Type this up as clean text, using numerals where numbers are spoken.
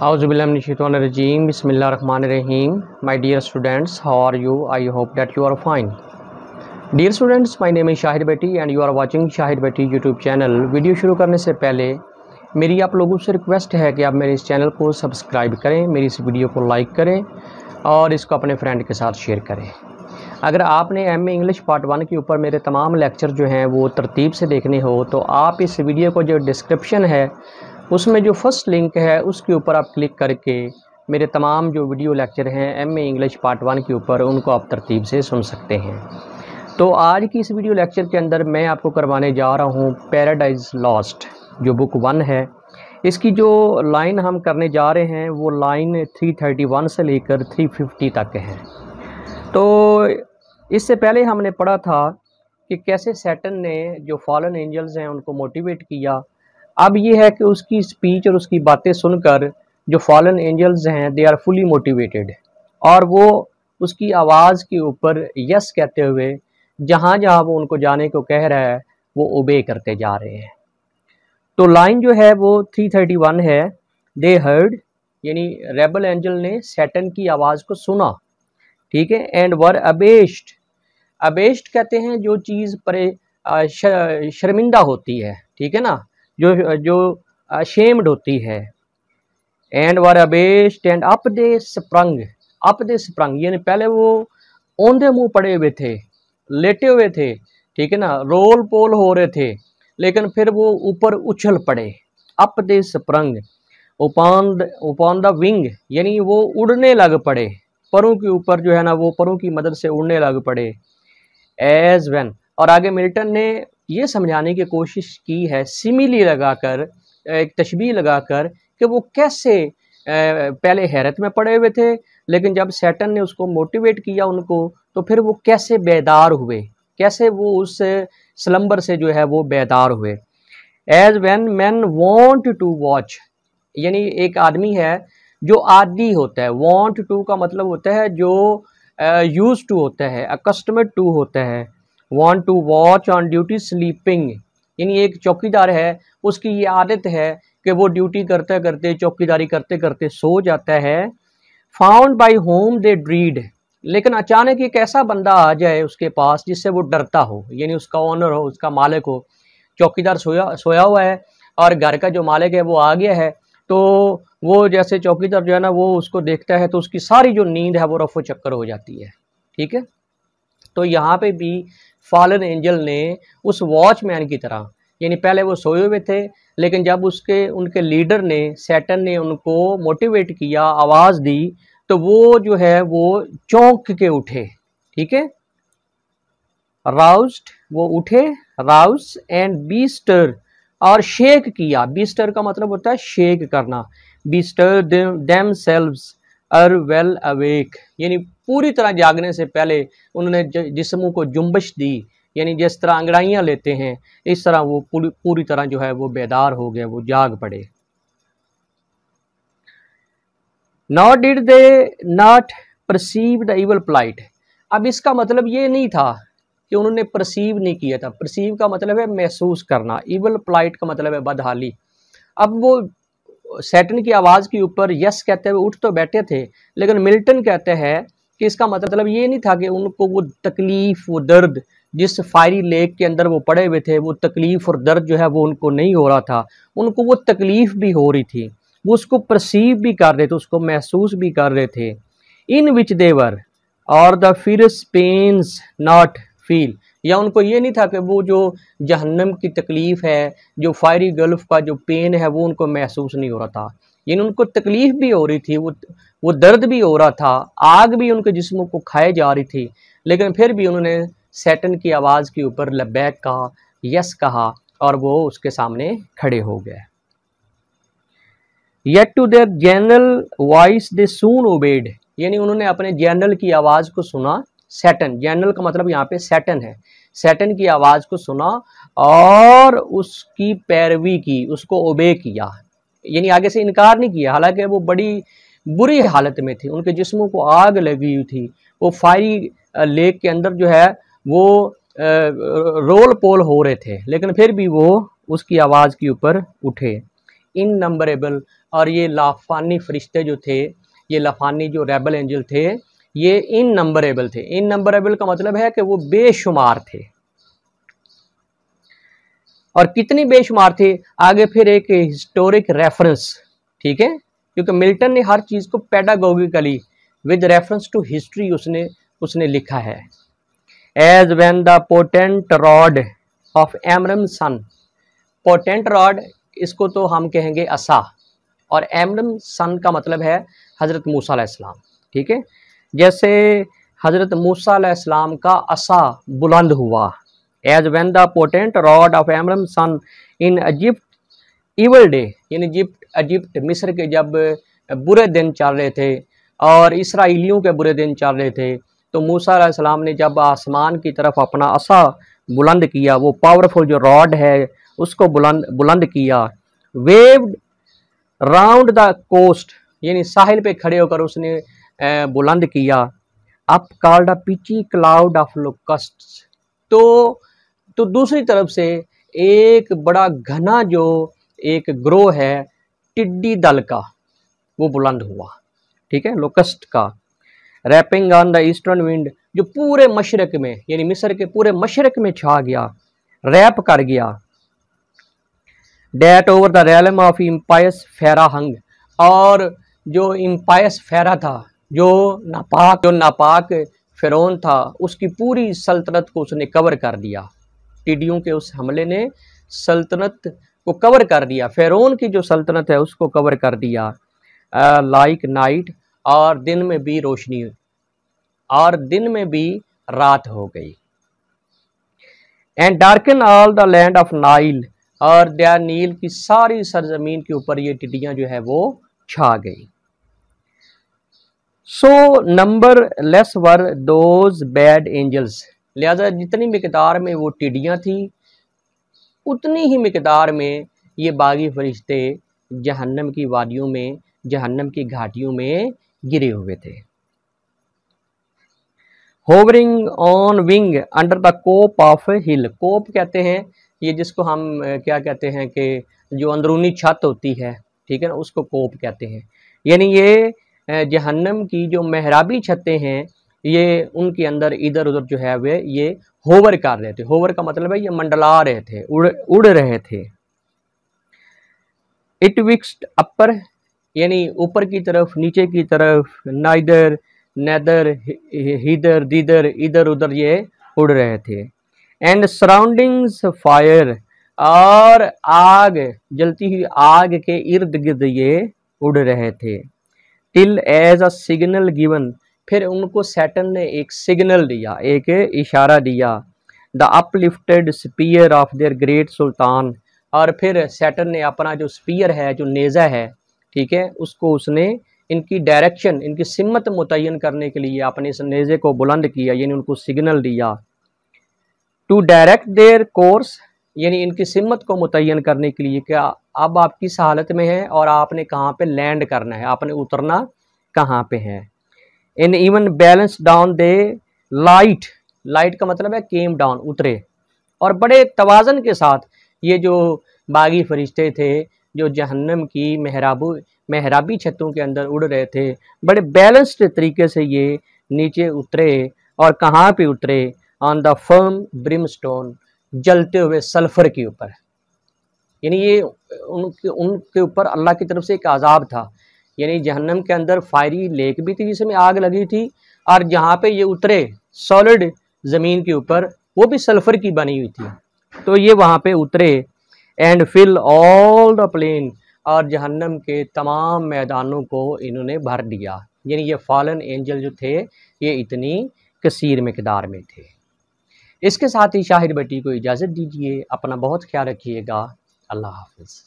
Auzubillahiminash-shaytanir-rajeem. Bismillahir-rahmanir-rahim. My dear students, how are you? I hope that you are fine. Dear students, my name is Shahid Beti and you are watching Shahid Beti YouTube channel. Video शुरू करने से पहले मेरी आप लोगों से request है कि आप मेरे इस चैनल को सब्सक्राइब करें, मेरी इस वीडियो को लाइक करें और इसको अपने फ्रेंड के साथ शेयर करें। अगर आपने एमए इंग्लिश पार्ट 1 के ऊपर मेरे तमाम लेक्चर जो हैं वो तरतीब से देखने हो तो आप इस वीडियो को जो डिस्क्रिप्शन है उसमें जो फर्स्ट लिंक है उसके ऊपर आप क्लिक करके मेरे तमाम जो वीडियो लेक्चर हैं एमए इंग्लिश पार्ट 1 के ऊपर उनको आप तरतीब से सुन सकते हैं। तो आज की इस वीडियो लेक्चर के अंदर मैं आपको करवाने जा रहा हूँ पैराडाइज लॉस्ट, जो बुक 1 है। इसकी जो लाइन हम करने जा रहे हैं वो लाइन 331 से लेकर 350 तक है। तो इससे पहले हमने पढ़ा था कि कैसे सैटर्न ने जो फॉलन एंजल्स हैं उनको मोटिवेट किया। अब ये है कि उसकी स्पीच और उसकी बातें सुनकर जो फॉलन एंजल्स हैं दे आर फुली मोटिवेटेड और वो उसकी आवाज़ के ऊपर यस कहते हुए जहाँ जहाँ वो उनको जाने को कह रहा है वो ओबे करते जा रहे हैं। तो लाइन जो है वो 331 है। दे हर्ड यानी रेबल एंजल ने सैटर्न की आवाज़ को सुना, ठीक है। एंड वर अबेस्ड, अबेस्ड कहते हैं जो चीज़ पर शर्मिंदा होती है, ठीक है ना, जो अशेम्ड होती है। And were abashed and up they sprung, up they sprung यानी पहले वो औंधे मुंह पड़े हुए थे, लेटे हुए थे, ठीक है ना, रोल पोल हो रहे थे, लेकिन फिर वो ऊपर उछल पड़े। Up they sprung upon the wing यानी वो उड़ने लग पड़े, परों के ऊपर जो है ना वो परों की मदद से उड़ने लग पड़े। एज वेन, और आगे मिल्टन ने ये समझाने की कोशिश की है सिमिली लगाकर, एक तशबीह लगाकर कि वो कैसे पहले हैरत में पड़े हुए थे लेकिन जब सैटर्न ने उसको मोटिवेट किया उनको तो फिर वो कैसे बेदार हुए, कैसे वो उस स्लम्बर से जो है वो बेदार हुए। As when men wont to watch यानी एक आदमी है जो आदी होता है, वॉन्ट टू का मतलब होता है जो यूज टू होता है, अकस्टमड टू होता है। Wont to watch on duty sleeping यानी एक चौकीदार है उसकी ये आदत है कि वो ड्यूटी करते करते चौकीदारी करते करते सो जाता है। फाउंड बाई होम दे ड्रीड, लेकिन अचानक एक ऐसा बंदा आ जाए उसके पास जिससे वो डरता हो, यानी उसका ओनर हो, उसका मालिक हो। चौकीदार सोया हुआ है और घर का जो मालिक है वो आ गया है, तो वो जैसे चौकीदार जो है ना वो उसको देखता है तो उसकी सारी जो नींद है वो रफो चक्कर हो जाती है, ठीक है। तो यहाँ पे भी फॉलन एंजल ने उस वॉचमैन की तरह, यानी पहले वो सोए हुए थे लेकिन जब उनके लीडर ने, सैटर्न ने उनको मोटिवेट किया, आवाज़ दी, तो वो जो है वो चौंक के उठे, ठीक है। राउस्ड वो उठे, राउस एंड बीस्टर और शेक किया। बीस्टर का मतलब होता है शेक करना। बीस्टर देमसेल्व्स आर वेल अवेक यानी पूरी तरह जागने से पहले उन्होंने जिस्मों को जुम्बश दी, यानी जिस तरह अंगड़ाइयाँ लेते हैं इस तरह वो पूरी तरह जो है वो बेदार हो गए, वो जाग पड़े। Nor did they not perceive the evil plight. अब इसका मतलब ये नहीं था कि उन्होंने परसीव नहीं किया था। परसीव का मतलब है महसूस करना, इवल प्लाइट का मतलब है बदहाली। अब वो सैटर्न की आवाज़ के ऊपर यस कहते हुए उठ तो बैठे थे लेकिन मिल्टन कहते हैं कि इसका मतलब ये नहीं था कि उनको वो तकलीफ़, वो दर्द, जिस फायरी लेक के अंदर वो पड़े हुए थे वो तकलीफ़ और दर्द जो है वो उनको नहीं हो रहा था, उनको वो तकलीफ़ भी हो रही थी, वो उसको परसीव भी कर रहे थे, उसको महसूस भी कर रहे थे। इन which they were or the fierce pains not feel, या उनको ये नहीं था कि वो जो जहन्नम की तकलीफ़ है, जो फायरी गल्फ का जो पेन है वो उनको महसूस नहीं हो रहा था, यानी उनको तकलीफ़ भी हो रही थी, वो दर्द भी हो रहा था, आग भी उनके जिस्मों को खाए जा रही थी, लेकिन फिर भी उन्होंने सैटर्न की आवाज़ के ऊपर लबैक कहा, यस कहा और वो उसके सामने खड़े हो गए। Yet to their general voice they soon obeyed यानी उन्होंने अपने जनरल की आवाज़ को सुना। सैटर्न, जनरल का मतलब यहाँ पे सैटर्न है, सैटर्न की आवाज़ को सुना और उसकी पैरवी की, उसको ओबे किया, यानी आगे से इनकार नहीं किया। हालांकि वो बड़ी बुरी हालत में थी, उनके जिस्मों को आग लगी हुई थी, वो फायरी लेक के अंदर जो है वो रोल पोल हो रहे थे, लेकिन फिर भी वो उसकी आवाज़ के ऊपर उठे। इननंबरेबल और ये लाफानी फरिश्ते जो थे, ये लाफानी जो रेबल एंजल थे, ये इननंबरेबल थे। इननंबरेबल का मतलब है कि वो बेशुमार थे। और कितनी बेशुमार थे, आगे फिर एक हिस्टोरिक रेफरेंस, ठीक है, क्योंकि मिल्टन ने हर चीज़ को pedagogically with reference to history उसने लिखा है। As when the potent rod of Amram son, potent rod इसको तो हम कहेंगे असा, और एमरम सन का मतलब है हज़रत मूसा अलैहिस्सलाम, ठीक है। जैसे हज़रत मूसा अलैहिस्सलाम का असा बुलंद हुआ, as when the potent rod of Amram son in Egypt evil day, यानी इजिप्ट मिस्र के जब बुरे दिन चल रहे थे और इसराइलियों के बुरे दिन चल रहे थे, तो मूसा अलैहिस्सलाम ने जब आसमान की तरफ अपना असा बुलंद किया, वो पावरफुल जो रॉड है उसको बुलंद किया, वेव्ड राउंड द कोस्ट, यानी साहिल पे खड़े होकर उसने बुलंद किया, up called a pitchy cloud of locusts, तो दूसरी तरफ से एक बड़ा घना जो एक ग्रोह है टिड्डी दल का, वो बुलंद हुआ, ठीक है, लोकस्ट का। Warping on the eastern wind, जो पूरे मशरक में, यानी मिस्र के पूरे मशरक में छा गया, रैप कर गया। That over the realm of impious Pharaoh hung, और जो इम्पायस फेरा था, जो नापाक फिरौन था, उसकी पूरी सल्तनत को उसने कवर कर दिया। टिड्डियों के उस हमले ने सल्तनत को कवर कर दिया, फिरौन की जो सल्तनत है उसको कवर कर दिया। लाइक नाइट, और दिन में भी रोशनी और दिन में भी रात हो गई। And darken all the land of Nile, और दया नील की सारी सरजमीन के ऊपर ये टिड्डियां जो है वो छा गई। So numberless were those bad angels, लिहाजा जितनी मिकदार में वो टिड्डियां थी उतनी ही मिकदार में ये बागी फरिश्ते जहन्नम की वादियों में, जहन्नम की घाटियों में गिरे हुए थे। Hovering on wing under the cope of hell, cope कहते हैं ये जिसको हम क्या कहते हैं कि जो अंदरूनी छत होती है, ठीक है ना, उसको कोप कहते हैं। यानी ये जहन्नम की जो मेहराबी छतें हैं, ये उनके अंदर इधर उधर जो है वे ये होवर कर रहे थे। होवर का मतलब है ये मंडला रहे थे, उड़ रहे थे। इट विक्स्ड अपर, यानी ऊपर की तरफ, नीचे की तरफ, नाइदर नैदर हिदर दिदर, इधर उधर ये उड़ रहे थे। एंड सराउंडिंग्स फायर, और आग, जलती हुई आग के इर्द गिर्द ये उड़ रहे थे। Till as a signal given, फिर उनको सैटन ने एक सिग्नल दिया, एक इशारा दिया। The uplifted spear of their great sultan, और फिर सैटन ने अपना जो स्पीयर है, जो नेज़ा है, ठीक है, उसको उसने इनकी डायरेक्शन, इनकी सिमत मुतय्यन करने के लिए अपने इस नेज़े को बुलंद किया, यानी उनको सिग्नल दिया। टू डायरेक्ट देयर कोर्स, यानी इनकी सिमत को मुतय्यन करने के लिए कि अब आप किस हालत में हैं और आपने कहाँ पे लैंड करना है, आपने उतरना कहाँ पे है। In even balance down they light, light का मतलब है केम डाउन, उतरे, और बड़े तवाज़न के साथ ये जो बागी फरिश्ते थे जो जहन्नम की मेहराबी छतों के अंदर उड़ रहे थे, बड़े बैलेंस्ड तरीके से ये नीचे उतरे। और कहाँ पे उतरे? ऑन द फर्म ब्रिमस्टोन, जलते हुए सल्फर के ऊपर, यानी ये उनके ऊपर अल्लाह की तरफ से एक आज़ाब था। यानी जहन्नम के अंदर फायरी लेक भी थी जिसमें आग लगी थी, और जहाँ पे ये उतरे सॉलिड ज़मीन के ऊपर, वो भी सल्फर की बनी हुई थी, तो ये वहाँ पे उतरे। And fill all the plain, और जहन्नम के तमाम मैदानों को इन्होंने भर दिया। यानी ये फॉलन एंजल जो थे ये इतनी कसीर मिकदार में थे। इसके साथ ही शाहिर बेटी को इजाज़त दीजिए, अपना बहुत ख्याल रखिएगा। अल्लाह हाफ़िज़।